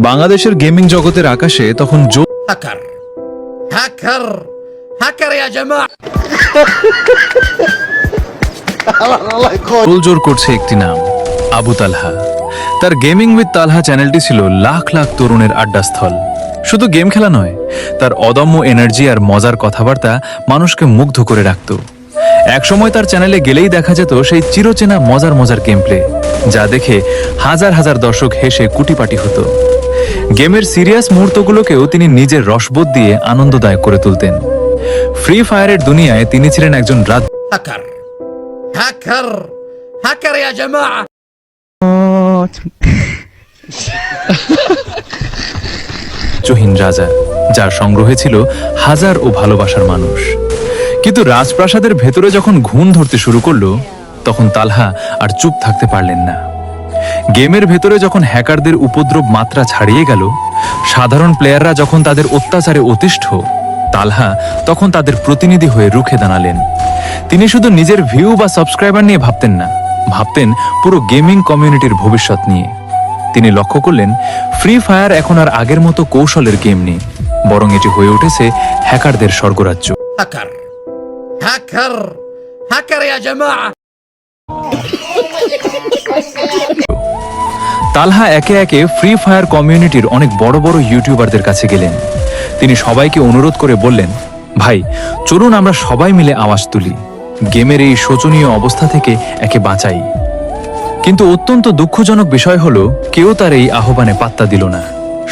বাংলাদেশের গেমিং জগতের আকাশে তখন هاكر هاكر هاكر يا جماعة জোর করছে একটি নাম, আবু তালহা। তার গেমিং উইথ তালহা চ্যানেলটি ছিল লাখ লাখ তরুণের আড্ডাস্থল। শুধু গেম খেলা নয়, তার অদম্য এনার্জি আর মজার কথাবার্তা মানুষকে মুগ্ধ করে রাখত। একসময় তার চ্যানেলে গেলেই দেখা যেত সেই চিরচেনা মজার মজার গেম প্লে, যা দেখে হাজার হাজার দর্শক হেসে কুটিপাটি হতো। গেমের সিরিয়াস মুহূর্তগুলোকেও তিনি নিজের রসবোধ দিয়ে আনন্দদায়ক করে তুলতেন। ফ্রি ফায়ারের দুনিয়ায় তিনি ছিলেন একজন هاكر هاكر هاكر يا جماعة রাজ্যহীন রাজা, যার সংগ্রহে ছিল হাজার ও ভালোবাসার মানুষ। কিন্তু রাজপ্রাসাদের ভেতরে যখন ঘুণ ধরতে শুরু করলো, তখন তালহা আর চুপ থাকতে পারলেন না। গেমের ভেতরে যখন হ্যাকারদের উপদ্রব মাত্রা ছাড়িয়ে গেল, সাধারণ প্লেয়াররা যখন তাদের অত্যাচারে অতিষ্ঠ, তালহা তখন তাদের প্রতিনিধি হয়ে রুখে দাঁড়ালেন। তিনি শুধু নিজের ভিউ বা সাবস্ক্রাইবার নিয়ে ভাবতেন না, ভাবতেন পুরো গেমিং কমিউনিটির ভবিষ্যৎ নিয়ে। তিনি লক্ষ্য করলেন, ফ্রি ফায়ার এখন আর আগের মতো কৌশলের গেম নেই, বরং এটি হয়ে উঠেছে হ্যাকারদের স্বর্গরাজ্য। هاكر هاكر هاكر يا جماعة তালহা একে একে ফ্রি ফায়ার কমিউনিটির অনেক বড় বড় ইউটিউবারদের কাছে গেলেন। তিনি সবাইকে অনুরোধ করে বললেন, ভাই চলুন আমরা সবাই মিলে আওয়াজ তুলি, গেমের এই শোচনীয় অবস্থা থেকে একে বাঁচাই। কিন্তু অত্যন্ত দুঃখজনক বিষয় হলো, কেউ তার এই আহ্বানে পাত্তা দিল না।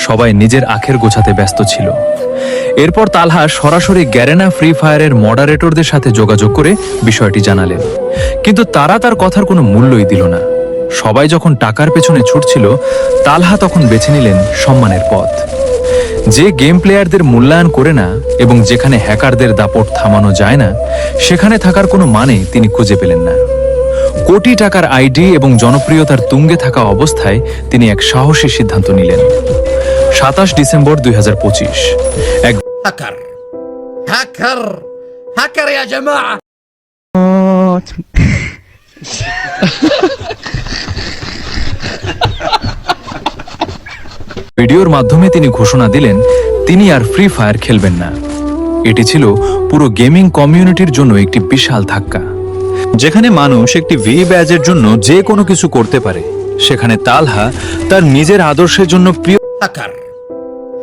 সবাই নিজের আখের গোছাতে ব্যস্ত ছিল। এরপর তালহা সরাসরি গ্যারেনা ফ্রি ফায়ারের মডারেটরদের সাথে যোগাযোগ করে বিষয়টি জানালেন, কিন্তু তারা তার কথার কোনো মূল্যই দিল না। সবাই যখন টাকার পেছনে ছুটছিল, তালহা তখন বেছে নিলেন সম্মানের পথ। যে গেম প্লেয়ারদের মূল্যায়ন করে না এবং যেখানে হ্যাকারদের দাপট থামানো যায় না, সেখানে থাকার কোনো মানে তিনি খুঁজে পেলেন না। কোটি টাকার আইডি এবং জনপ্রিয়তার তুঙ্গে থাকা অবস্থায় তিনি এক সাহসী সিদ্ধান্ত নিলেন। 27 ডিসেম্বর 2025 এক هاكر هاكر هاكر يا جماعة ভিডিওর মাধ্যমে তিনি ঘোষণা দিলেন, তিনি আর ফ্রি ফায়ার খেলবেন না। এটি ছিল পুরো গেমিং কমিউনিটির জন্য একটি বিশাল ধাক্কা। যেখানে মানুষ একটি ভি ব্যাজের জন্য যে কোনো কিছু করতে পারে, সেখানে তালহা তার নিজের আদর্শের জন্য প্রিয় هاكر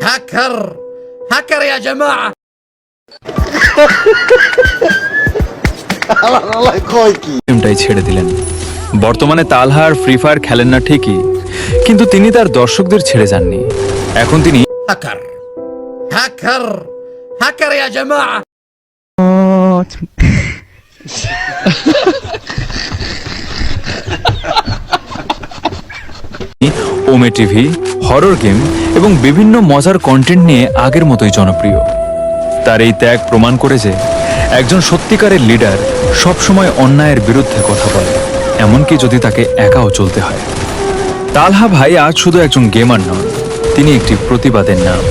هاكر هاكر يا جماعة গেমটাই ছেড়ে দিলেন। বর্তমানে তালহা আর ফ্রি ফায়ার খেলেন না ঠিকই, কিন্তু তিনি তার দর্শকদের ছেড়ে যাননি। এখন তিনি هاكر هاكر هاكر يا جماعة ওমে টিভি, হরর গেম এবং বিভিন্ন মজার কন্টেন্ট নিয়ে আগের মতোই জনপ্রিয়। তার এই ত্যাগ প্রমাণ করে যে একজন সত্যিকারের লিডার সবসময় অন্যায়ের বিরুদ্ধে কথা বলে, এমনকি যদি তাকে একাও চলতে হয়। তালহা ভাই আজ শুধু একজন গেমার নন, তিনি একটি প্রতিবাদের নাম।